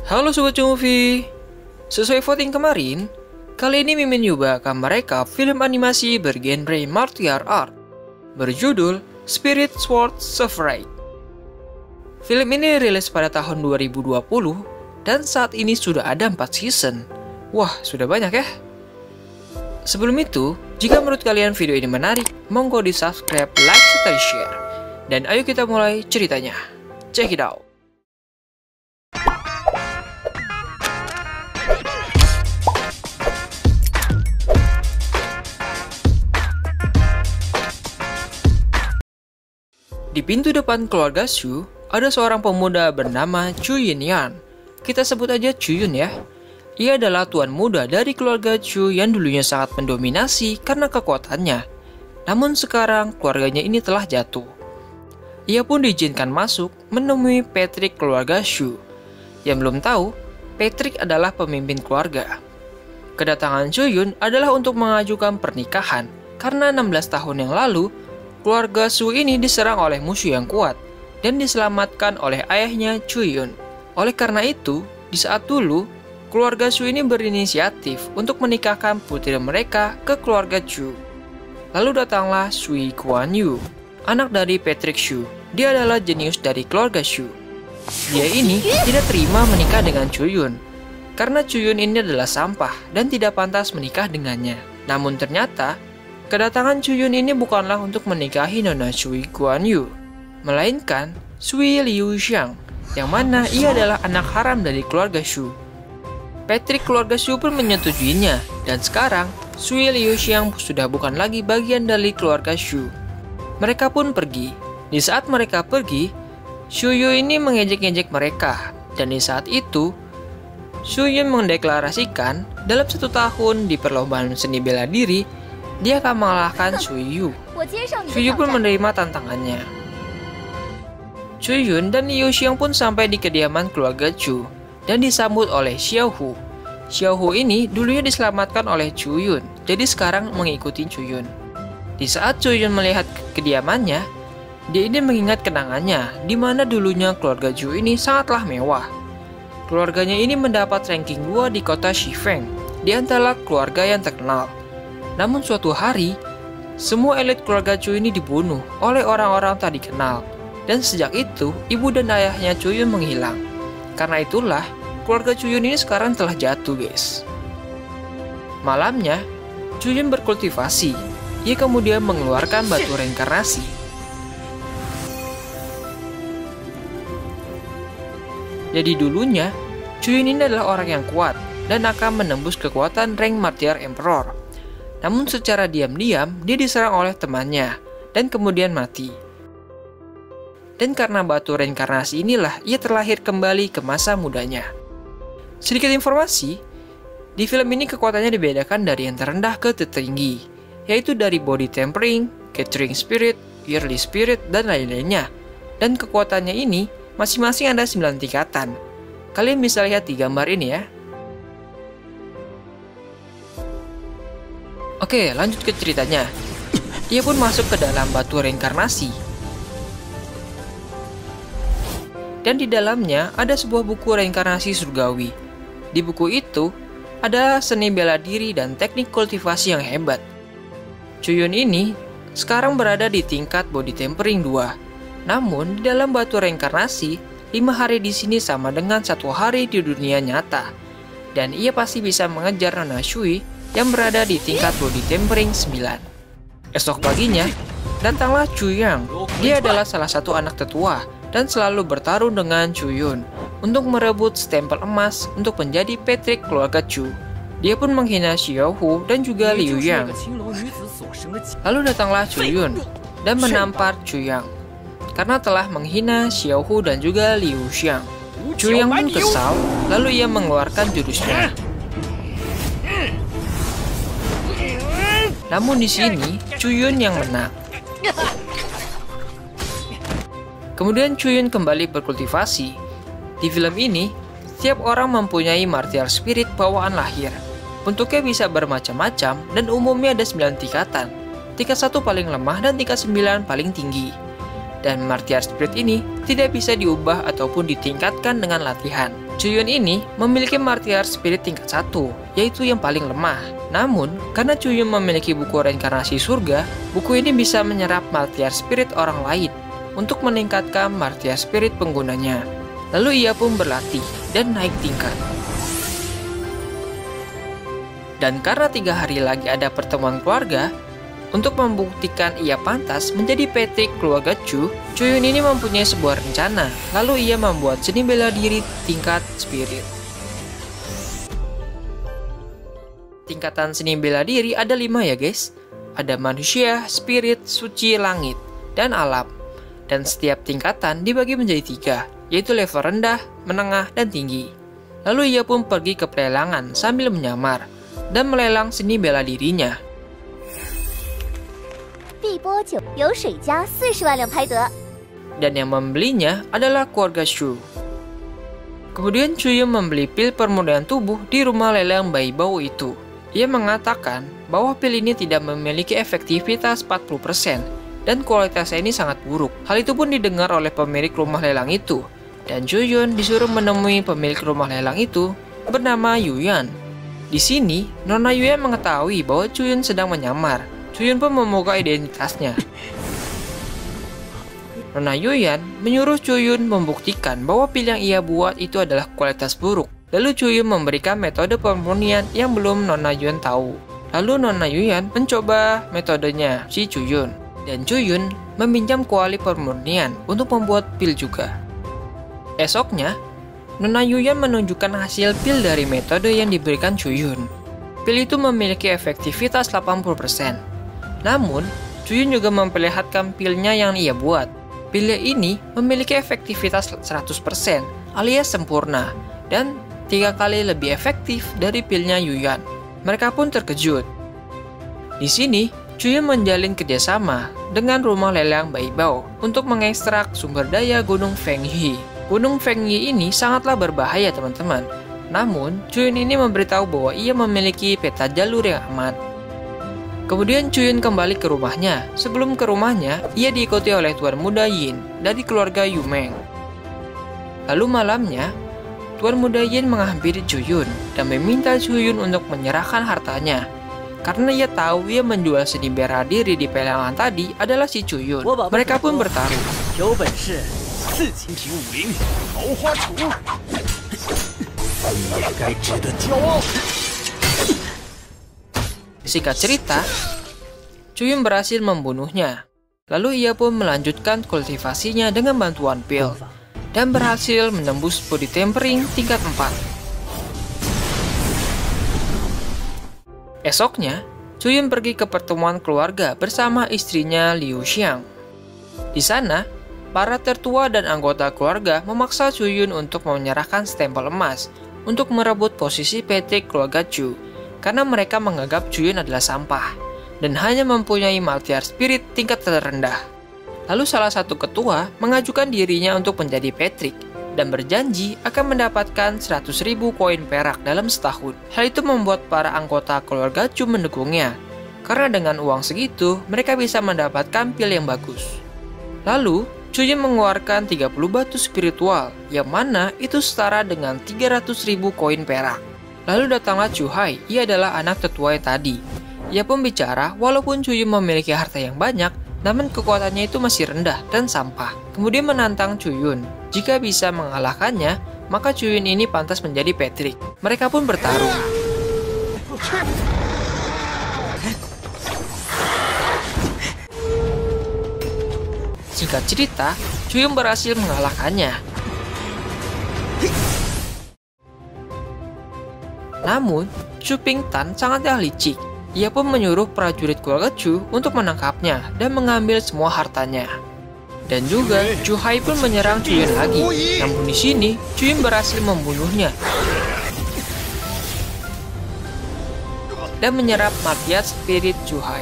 Halo Sobat Movie. Sesuai voting kemarin, kali ini Mimin Yuba akan merekap film animasi bergenre martial art berjudul Spirit Sword Samurai. Film ini rilis pada tahun 2020 dan saat ini sudah ada 4 season. Wah, sudah banyak ya. Sebelum itu, jika menurut kalian video ini menarik, monggo di subscribe, like, serta share. Dan ayo kita mulai ceritanya. Check it out. Di pintu depan keluarga Shu, ada seorang pemuda bernama Chu Yinyan. Kita sebut aja Chu Yun ya. Ia adalah tuan muda dari keluarga Chu yang dulunya sangat mendominasi karena kekuatannya. Namun sekarang keluarganya ini telah jatuh. Ia pun diizinkan masuk menemui Patrick keluarga Shu. Yang belum tahu, Patrick adalah pemimpin keluarga. Kedatangan Chu Yun adalah untuk mengajukan pernikahan karena 16 tahun yang lalu, keluarga Shu ini diserang oleh musuh yang kuat dan diselamatkan oleh ayahnya Chu Yun. Oleh karena itu, di saat dulu, keluarga Shu ini berinisiatif untuk menikahkan putri mereka ke keluarga Chu. Lalu datanglah Sui Kuan Yu, anak dari Patrick Shu. Dia adalah jenius dari keluarga Shu. Dia ini tidak terima menikah dengan Chu Yun, karena Chu Yun ini adalah sampah dan tidak pantas menikah dengannya. Namun ternyata, kedatangan Chu Yun ini bukanlah untuk menikahi Nona Sui Kuan Yu, melainkan Sui Liu Xiang, yang mana ia adalah anak haram dari keluarga Shu. Patrick keluarga Shu pun menyetujuinya, dan sekarang Sui Liu Xiang sudah bukan lagi bagian dari keluarga Shu. Mereka pun pergi. Di saat mereka pergi, Shu Yu ini mengejek-ngejek mereka, dan di saat itu, Shu Yun mendeklarasikan dalam 1 tahun di perlombaan seni bela diri, dia akan mengalahkan Shu Yu. Shu Yu pun menerima tantangannya. Chu Yun dan Liu Xiang pun sampai di kediaman keluarga Chu dan disambut oleh Xiao Hu. Xiao Hu ini dulunya diselamatkan oleh Chu Yun, jadi sekarang mengikuti Chu Yun. Di saat Chu Yun melihat kediamannya, dia ini mengingat kenangannya di mana dulunya keluarga Chu ini sangatlah mewah. Keluarganya ini mendapat ranking 2 di kota Shifeng, di antara keluarga yang terkenal. Namun suatu hari, semua elit keluarga Chu ini dibunuh oleh orang-orang tak dikenal. Dan sejak itu, ibu dan ayahnya Chu Yun menghilang. Karena itulah, keluarga Chu Yun ini sekarang telah jatuh guys. Malamnya, Chu Yun berkultivasi. Ia kemudian mengeluarkan batu reinkarnasi. Jadi dulunya, Chu Yun ini adalah orang yang kuat dan akan menembus kekuatan rank Martial Emperor. Namun secara diam-diam, dia diserang oleh temannya dan kemudian mati. Dan karena batu reinkarnasi inilah ia terlahir kembali ke masa mudanya. Sedikit informasi, di film ini kekuatannya dibedakan dari yang terendah ke tertinggi, yaitu dari body tempering, gathering spirit, yearly spirit, dan lain-lainnya. Dan kekuatannya ini masing-masing ada 9 tingkatan. Kalian bisa lihat di gambar ini ya. Oke, lanjut ke ceritanya. Ia pun masuk ke dalam batu reinkarnasi. Dan di dalamnya ada sebuah buku reinkarnasi surgawi. Di buku itu ada seni bela diri dan teknik kultivasi yang hebat. Chu Yun ini sekarang berada di tingkat body tempering 2. Namun di dalam batu reinkarnasi, 5 hari di sini sama dengan 1 hari di dunia nyata. Dan ia pasti bisa mengejar Nona Shui yang berada di tingkat body tempering 9. Esok paginya, datanglah Chu Yang. Dia adalah salah satu anak tetua dan selalu bertarung dengan Chu Yun untuk merebut stempel emas untuk menjadi Patrick keluarga Chu. Dia pun menghina Xiao Hu dan juga Liu Yang. Lalu datanglah Chu Yun dan menampar Chu Yang karena telah menghina Xiao Hu dan juga Liu Xiang. Chu Yang pun kesal, lalu ia mengeluarkan jurusnya. Namun di sini Chu Yun yang menang. Kemudian Chu Yun kembali berkultivasi. Di film ini, setiap orang mempunyai martial spirit bawaan lahir. Bentuknya bisa bermacam-macam dan umumnya ada 9 tingkatan. Tingkat 1 paling lemah dan tingkat 9 paling tinggi. Dan martial spirit ini tidak bisa diubah ataupun ditingkatkan dengan latihan. Chuyun ini memiliki martial spirit tingkat 1, yaitu yang paling lemah. Namun, karena Chuyun memiliki buku reinkarnasi surga, buku ini bisa menyerap martial spirit orang lain untuk meningkatkan martial spirit penggunanya. Lalu ia pun berlatih dan naik tingkat. Dan karena 3 hari lagi ada pertemuan keluarga, untuk membuktikan ia pantas menjadi Patrick keluarga Chu, Chuyun ini mempunyai sebuah rencana. Lalu ia membuat seni bela diri tingkat spirit. Tingkatan seni bela diri ada 5 ya guys. Ada manusia, spirit, suci, langit, dan alam. Dan setiap tingkatan dibagi menjadi 3, yaitu level rendah, menengah, dan tinggi. Lalu ia pun pergi ke pelelangan sambil menyamar dan melelang seni bela dirinya. Dan yang membelinya adalah keluarga Shu. Kemudian Chuyun membeli pil permudahan tubuh di rumah lelang Bai Bao itu. Ia mengatakan bahwa pil ini tidak memiliki efektivitas 40% dan kualitasnya ini sangat buruk. Hal itu pun didengar oleh pemilik rumah lelang itu. Dan Chuyun disuruh menemui pemilik rumah lelang itu bernama Yuyan. Di sini, Nona Yuyan mengetahui bahwa Chuyun sedang menyamar. Chuyun pun membuka identitasnya. Nona Yuyan menyuruh Chuyun membuktikan bahwa pil yang ia buat itu adalah kualitas buruk. Lalu Chuyun memberikan metode pemurnian yang belum Nona Yuyan tahu. Lalu Nona Yuyan mencoba metodenya si Chuyun. Dan Chuyun meminjam kuali pemurnian untuk membuat pil juga. Esoknya, Nona Yuyan menunjukkan hasil pil dari metode yang diberikan Chuyun. Pil itu memiliki efektivitas 80%. Namun, Chuyun juga memperlihatkan pilnya yang ia buat. Pilnya ini memiliki efektivitas 100% alias sempurna dan 3 kali lebih efektif dari pilnya Yuyan. Mereka pun terkejut. Di sini, Chuyun menjalin kerjasama dengan rumah lelang Bai Bao untuk mengekstrak sumber daya Gunung Fengyi. Gunung Fengyi ini sangatlah berbahaya teman-teman. Namun, Chuyun ini memberitahu bahwa ia memiliki peta jalur yang aman. Kemudian Chuyun kembali ke rumahnya. Sebelum ke rumahnya, ia diikuti oleh Tuan Muda Yin dari keluarga Yumeng. Lalu malamnya, Tuan Muda Yin menghampiri Chuyun dan meminta Chuyun untuk menyerahkan hartanya. Karena ia tahu ia menjual seni bela diri di pelelangan tadi adalah si Chuyun. Mereka pun bertaruh. Singkat cerita, Chuyun berhasil membunuhnya. Lalu ia pun melanjutkan kultivasinya dengan bantuan pil dan berhasil menembus body tempering tingkat 4. Esoknya, Chuyun pergi ke pertemuan keluarga bersama istrinya Liu Xiang. Di sana, para tertua dan anggota keluarga memaksa Chuyun untuk menyerahkan stempel emas untuk merebut posisi Patrick keluarga Chu. Karena mereka menganggap Chuyun adalah sampah dan hanya mempunyai martial spirit tingkat terendah. Lalu salah satu ketua mengajukan dirinya untuk menjadi Patrick dan berjanji akan mendapatkan 100.000 koin perak dalam setahun. Hal itu membuat para anggota keluarga Chu mendukungnya, karena dengan uang segitu mereka bisa mendapatkan pil yang bagus. Lalu Chuyun mengeluarkan 30 batu spiritual, yang mana itu setara dengan 300.000 koin perak. Lalu datanglah Chu Hai, ia adalah anak tetua yang tadi. Ia pun bicara, walaupun Chuyun memiliki harta yang banyak, namun kekuatannya itu masih rendah dan sampah. Kemudian menantang Chuyun, jika bisa mengalahkannya, maka Chuyun ini pantas menjadi Patrick. Mereka pun bertarung. Singkat cerita, Chuyun berhasil mengalahkannya. Namun, Chu Pingtan sangatlah licik. Ia pun menyuruh prajurit keluarga Chu untuk menangkapnya dan mengambil semua hartanya. Dan juga, Chu Hai pun menyerang Chuyun lagi. Namun di sini, Chuyun berhasil membunuhnya dan menyerap martial spirit Chu Hai.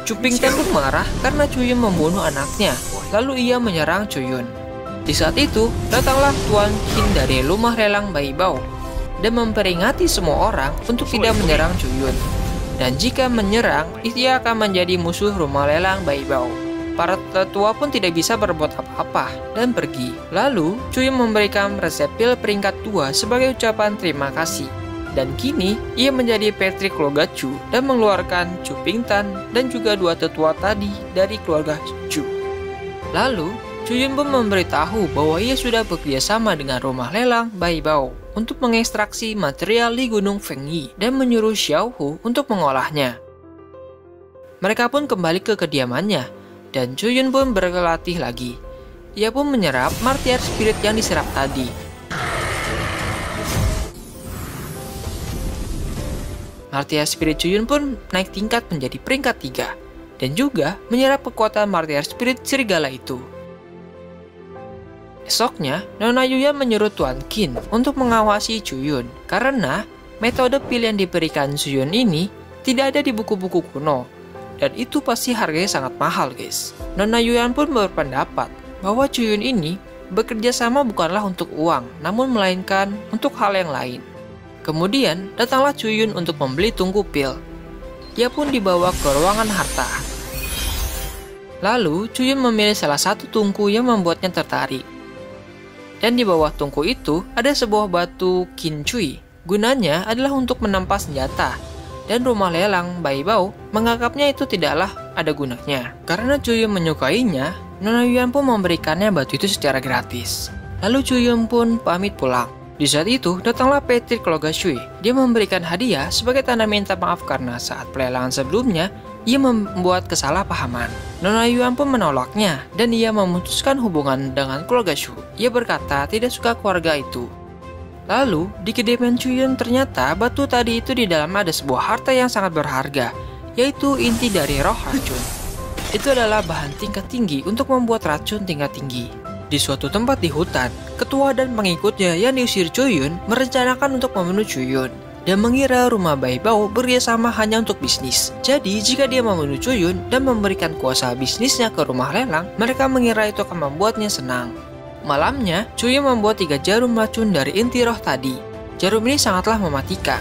Chu Pingtan pun marah karena Chuyun membunuh anaknya. Lalu ia menyerang Chuyun. Di saat itu, datanglah Tuan Qin dari rumah lelang Bai Bao dan memperingati semua orang untuk tidak menyerang Chuyun. Dan jika menyerang, ia akan menjadi musuh rumah lelang Bai Bao. Para tetua pun tidak bisa berbuat apa-apa dan pergi. Lalu, Chuyun memberikan resep pil peringkat 2 sebagai ucapan terima kasih. Dan kini, ia menjadi petri keluarga Chu dan mengeluarkan Chu Pingtan dan juga 2 tetua tadi dari keluarga Chu. Lalu, Chuyun pun memberitahu bahwa ia sudah bekerja sama dengan rumah lelang Bai Bao untuk mengekstraksi material di Gunung Fengyi dan menyuruh Xiao Hu untuk mengolahnya. Mereka pun kembali ke kediamannya. Dan Chuyun pun berlatih lagi. Ia pun menyerap martial spirit yang diserap tadi. Martial spirit Chuyun pun naik tingkat menjadi peringkat 3. Dan juga menyerap kekuatan martial spirit serigala itu. Esoknya, Nona Yuya menyuruh Tuan Qin untuk mengawasi Chuyun. Karena metode pil yang diberikan Chuyun ini tidak ada di buku-buku kuno. Dan itu pasti harganya sangat mahal, guys. Nona Yuyan pun berpendapat bahwa Chuyun ini bekerja sama bukanlah untuk uang, namun melainkan untuk hal yang lain. Kemudian, datanglah Chuyun untuk membeli tungku pil. Dia pun dibawa ke ruangan harta. Lalu, Chuyun memilih salah satu tungku yang membuatnya tertarik. Dan di bawah tungku itu, ada sebuah batu Qincui. Gunanya adalah untuk menampas senjata. Dan rumah lelang Bai Bao menganggapnya itu tidaklah ada gunanya. Karena Chuyun menyukainya, Nona Yuyan pun memberikannya batu itu secara gratis. Lalu Chuyun pun pamit pulang. Di saat itu, datanglah petri keluarga Shui. Dia memberikan hadiah sebagai tanda minta maaf karena saat pelelangan sebelumnya, ia membuat kesalahpahaman. Nona Yuyan pun menolaknya, dan ia memutuskan hubungan dengan keluarga Shu. Ia berkata tidak suka keluarga itu. Lalu, di kediaman Chuyun ternyata batu tadi itu di dalam ada sebuah harta yang sangat berharga, yaitu inti dari roh racun. Itu adalah bahan tingkat tinggi untuk membuat racun tingkat tinggi. Di suatu tempat di hutan, ketua dan pengikutnya yang diusir Chuyun merencanakan untuk membunuh Chuyun dan mengira rumah Bai Bao bekerjasama hanya untuk bisnis. Jadi, jika dia membunuh Chuyun dan memberikan kuasa bisnisnya ke rumah lelang, mereka mengira itu akan membuatnya senang. Malamnya, Chuyun membuat 3 jarum racun dari inti roh tadi. Jarum ini sangatlah mematikan.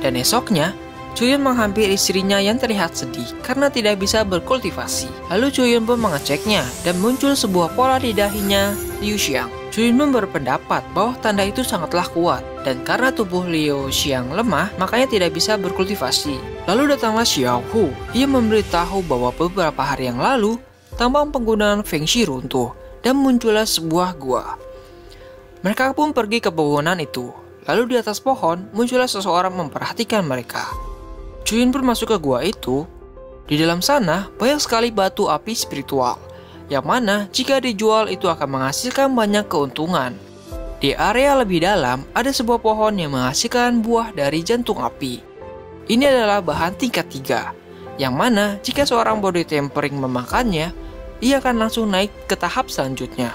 Dan esoknya, Chuyun menghampiri istrinya yang terlihat sedih karena tidak bisa berkultivasi. Lalu Chuyun pun mengeceknya dan muncul sebuah pola di dahinya Liu Xiang. Chuyun pun berpendapat bahwa tanda itu sangatlah kuat. Dan karena tubuh Liu Xiang lemah, makanya tidak bisa berkultivasi. Lalu datanglah Xiao Hu. Ia memberitahu bahwa beberapa hari yang lalu, tambang penggunaan Feng Shi runtuh. Dan muncullah sebuah gua. Mereka pun pergi ke bangunan itu. Lalu di atas pohon muncullah seseorang memperhatikan mereka. Chuyun pun masuk ke gua itu. Di dalam sana banyak sekali batu api spiritual, yang mana jika dijual itu akan menghasilkan banyak keuntungan. Di area lebih dalam ada sebuah pohon yang menghasilkan buah dari jantung api. Ini adalah bahan tingkat 3, yang mana jika seorang body tempering memakannya, ia akan langsung naik ke tahap selanjutnya.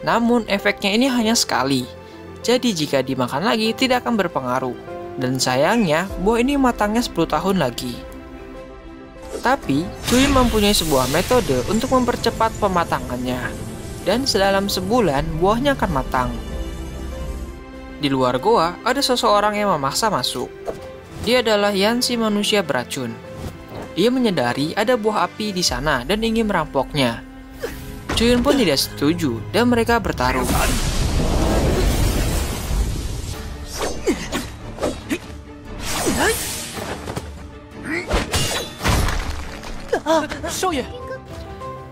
Namun efeknya ini hanya sekali. Jadi jika dimakan lagi tidak akan berpengaruh. Dan sayangnya buah ini matangnya 10 tahun lagi. Tapi Chuyun mempunyai sebuah metode untuk mempercepat pematangannya. Dan dalam sebulan buahnya akan matang. Di luar goa ada seseorang yang memaksa masuk. Dia adalah Yanxi manusia beracun. Ia menyadari ada buah api di sana dan ingin merampoknya. Chuyun pun tidak setuju dan mereka bertarung.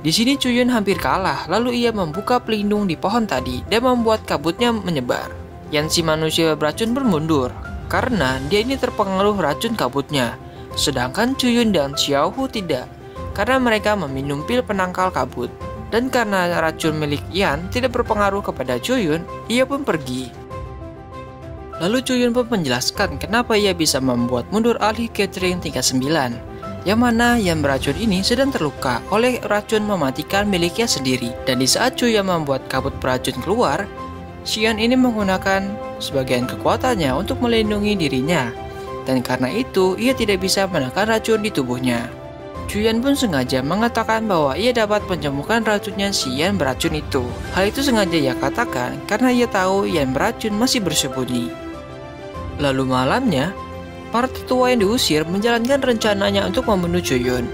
Di sini Chuyun hampir kalah, lalu ia membuka pelindung di pohon tadi dan membuat kabutnya menyebar. Yanxi manusia beracun bermundur karena dia ini terpengaruh racun kabutnya. Sedangkan Chuyun dan Xiao Hu tidak, karena mereka meminum pil penangkal kabut. Dan karena racun milik Yan tidak berpengaruh kepada Chuyun, ia pun pergi. Lalu Chuyun pun menjelaskan kenapa ia bisa membuat mundur ahli catering tingkat 9, yang mana Yan beracun ini sedang terluka oleh racun mematikan miliknya sendiri. Dan di saat Chuyun membuat kabut beracun keluar, Xian ini menggunakan sebagian kekuatannya untuk melindungi dirinya. Dan karena itu, ia tidak bisa menekan racun di tubuhnya. Chuyun pun sengaja mengatakan bahwa ia dapat menyembuhkan racunnya si Yan beracun itu. Hal itu sengaja ia katakan karena ia tahu Yan beracun masih bersembunyi. Lalu malamnya, para tetua yang diusir menjalankan rencananya untuk membunuh Chuyun.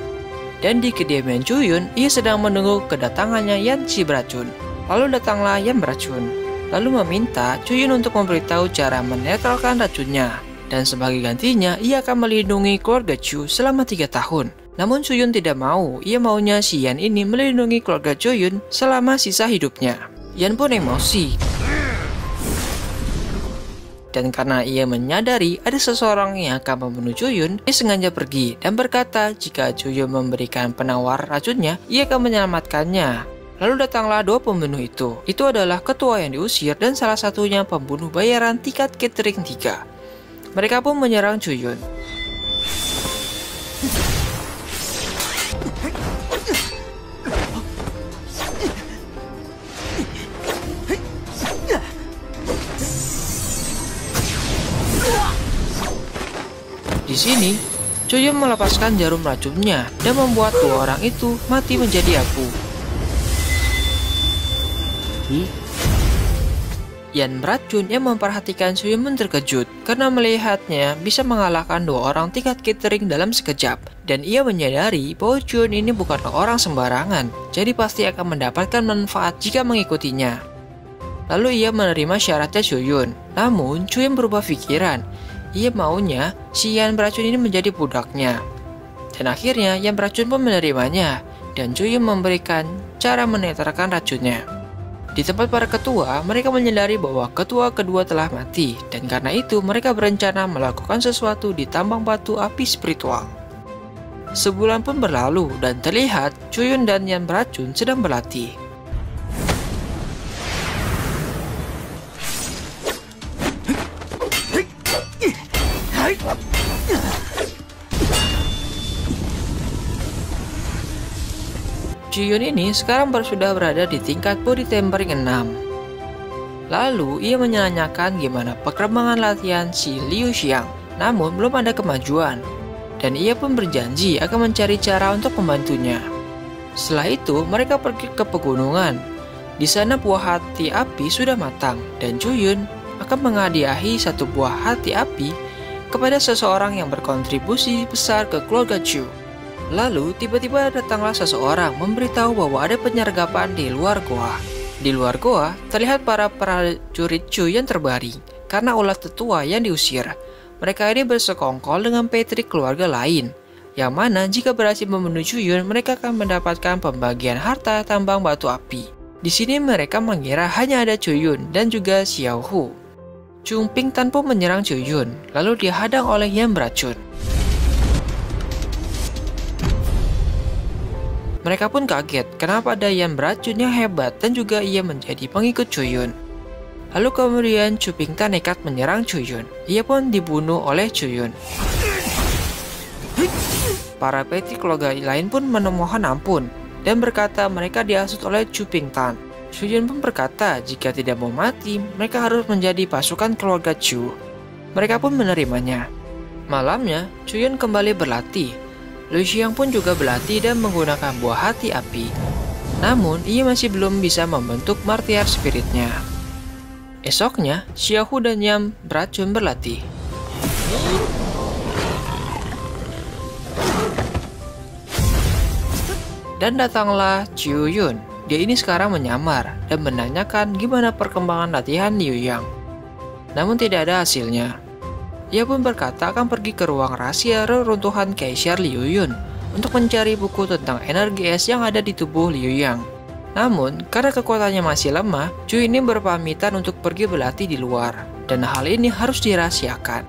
Dan di kediaman Chuyun, ia sedang menunggu kedatangannya Yan si beracun. Lalu datanglah Yan beracun, lalu meminta Chuyun untuk memberitahu cara menetralkan racunnya. Dan sebagai gantinya, ia akan melindungi keluarga Chu selama 3 tahun. Namun Chuyun tidak mau, ia maunya si Yan ini melindungi keluarga Chuyun selama sisa hidupnya. Yan pun emosi. Dan karena ia menyadari ada seseorang yang akan membunuh Chuyun, ia sengaja pergi dan berkata jika Chuyun memberikan penawar racunnya, ia akan menyelamatkannya. Lalu datanglah 2 pembunuh itu. Itu adalah ketua yang diusir dan salah satunya pembunuh bayaran tingkat catering 3. Mereka pun menyerang Chuyun. Di sini, Chuyun melepaskan jarum racunnya dan membuat 2 orang itu mati menjadi abu. Yan beracun yang memperhatikan Chuyun pun terkejut karena melihatnya bisa mengalahkan 2 orang tingkat catering dalam sekejap. Dan ia menyadari bahwa Chuyun ini bukanlah orang sembarangan, jadi pasti akan mendapatkan manfaat jika mengikutinya. Lalu ia menerima syaratnya Chuyun, namun Chuyun berubah pikiran. Ia maunya si Yan beracun ini menjadi budaknya. Dan akhirnya Yan beracun pun menerimanya, dan Chuyun memberikan cara menetralkan racunnya. Di tempat para ketua, mereka menyadari bahwa ketua kedua telah mati, dan karena itu mereka berencana melakukan sesuatu di tambang batu api spiritual. Sebulan pun berlalu, dan terlihat Chuyun dan Yan beracun sedang berlatih. Chuyun ini sekarang sudah berada di tingkat body tempering 6. Lalu ia menanyakan gimana perkembangan latihan si Liu Xiang, namun belum ada kemajuan. Dan ia pun berjanji akan mencari cara untuk membantunya. Setelah itu mereka pergi ke pegunungan. Di sana buah hati api sudah matang dan Chuyun akan menghadiahi 1 buah hati api kepada seseorang yang berkontribusi besar ke keluarga Chu. Lalu tiba-tiba datanglah seseorang memberitahu bahwa ada penyergapan di luar goa. Di luar goa terlihat para prajurit Chu yang terbaring karena ulah tetua yang diusir. Mereka ini bersekongkol dengan Patrick keluarga lain, yang mana jika berhasil membunuh Chuyun, mereka akan mendapatkan pembagian harta tambang batu api. Di sini mereka mengira hanya ada Chuyun dan juga Xiao Hu. Chung Pingtan pun menyerang Chuyun, lalu dihadang oleh Yan beracun. Mereka pun kaget kenapa ada Yan beracun yang hebat dan juga ia menjadi pengikut Chuyun. Lalu kemudian Chu Pingtan nekat menyerang Chuyun. Ia pun dibunuh oleh Chuyun. Para Patrick keluarga lain pun memohon ampun dan berkata mereka dihasut oleh Chu Pingtan. Chuyun pun berkata jika tidak mau mati, mereka harus menjadi pasukan keluarga Chu. Mereka pun menerimanya. Malamnya, Chuyun kembali berlatih. Liu Xiang pun juga berlatih dan menggunakan buah hati api. Namun, ia masih belum bisa membentuk martial spiritnya. Esoknya, Xiao Hu dan Yan beracun berlatih. Dan datanglah Chiu Yun. Dia ini sekarang menyamar dan menanyakan gimana perkembangan latihan Liu Yang. Namun tidak ada hasilnya. Ia pun berkata akan pergi ke ruang rahasia reruntuhan Kaisar Liu Yun untuk mencari buku tentang energi es yang ada di tubuh Liu Yang. Namun, karena kekuatannya masih lemah, Chu ini berpamitan untuk pergi berlatih di luar, dan hal ini harus dirahasiakan.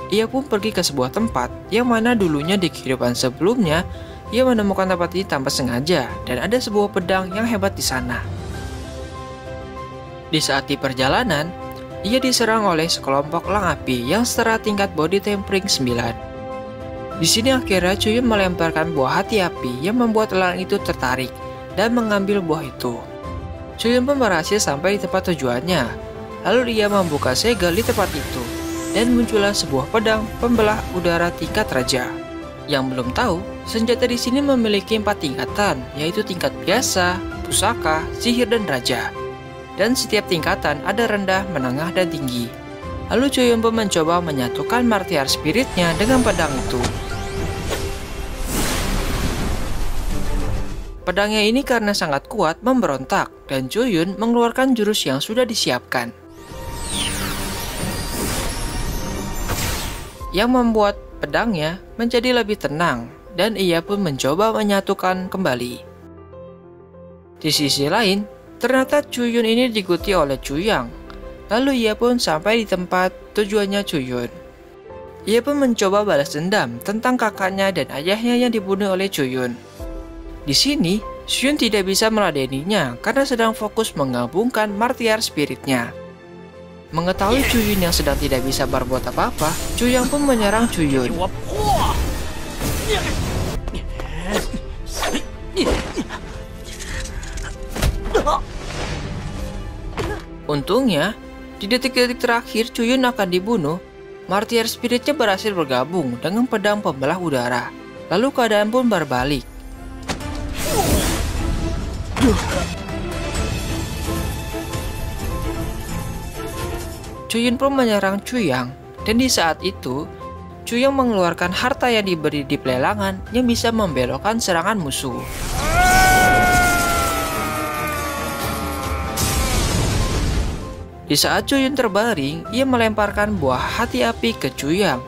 Ia pun pergi ke sebuah tempat yang mana dulunya di kehidupan sebelumnya, ia menemukan tempat ini tanpa sengaja, dan ada sebuah pedang yang hebat di sana. Di saat di perjalanan, ia diserang oleh sekelompok elang api yang setara tingkat body tempering 9. Di sini akhirnya Chuyun melemparkan buah hati api yang membuat elang itu tertarik dan mengambil buah itu. Chuyun pun berhasil sampai di tempat tujuannya. Lalu dia membuka segel di tempat itu dan muncullah sebuah pedang pembelah udara tingkat raja. Yang belum tahu, senjata di sini memiliki 4 tingkatan, yaitu tingkat biasa, pusaka, sihir, dan raja. Dan setiap tingkatan ada rendah, menengah, dan tinggi. Lalu Chuyun pun mencoba menyatukan martial spiritnya dengan pedang itu. Pedangnya ini karena sangat kuat memberontak dan Chuyun mengeluarkan jurus yang sudah disiapkan, yang membuat pedangnya menjadi lebih tenang dan ia pun mencoba menyatukan kembali. Di sisi lain, ternyata Chuyun ini diikuti oleh Chuyang. Lalu ia pun sampai di tempat tujuannya Chuyun. Ia pun mencoba balas dendam tentang kakaknya dan ayahnya yang dibunuh oleh Chuyun. Di sini, Chuyun tidak bisa meladeninya karena sedang fokus menggabungkan martial spiritnya. Mengetahui Chuyun yang sedang tidak bisa berbuat apa-apa, Chuyang pun menyerang Chuyun. Untungnya, di detik-detik terakhir Chuyun akan dibunuh, martial spiritnya berhasil bergabung dengan pedang pembelah udara. Lalu keadaan pun berbalik. Chuyun pun menyerang Chuyang, dan di saat itu, Chuyang mengeluarkan harta yang diberi di pelelangan yang bisa membelokkan serangan musuh. Di saat Chuyun terbaring, ia melemparkan buah hati api ke Chuyang,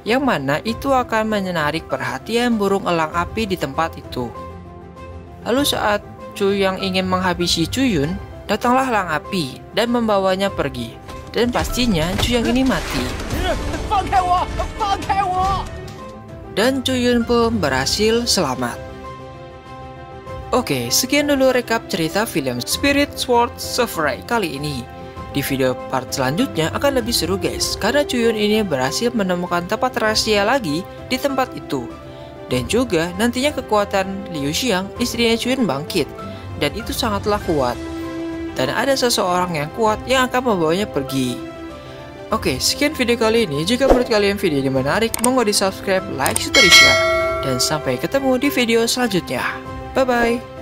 yang mana itu akan menarik perhatian burung elang api di tempat itu. Lalu saat Chuyang ingin menghabisi Chuyun, datanglah elang api dan membawanya pergi. Dan pastinya Chuyang ini mati. Dan Chuyun pun berhasil selamat. Oke, sekian dulu rekap cerita film Spirit Sword Samurai kali ini. Di video part selanjutnya akan lebih seru guys, karena Chuyun ini berhasil menemukan tempat rahasia lagi di tempat itu. Dan juga nantinya kekuatan Liu Xiang, istrinya Chuyun bangkit, dan itu sangatlah kuat. Dan ada seseorang yang kuat yang akan membawanya pergi. Oke, sekian video kali ini. Jika menurut kalian video ini menarik, monggo di subscribe, like, serta di share. Dan sampai ketemu di video selanjutnya. Bye-bye.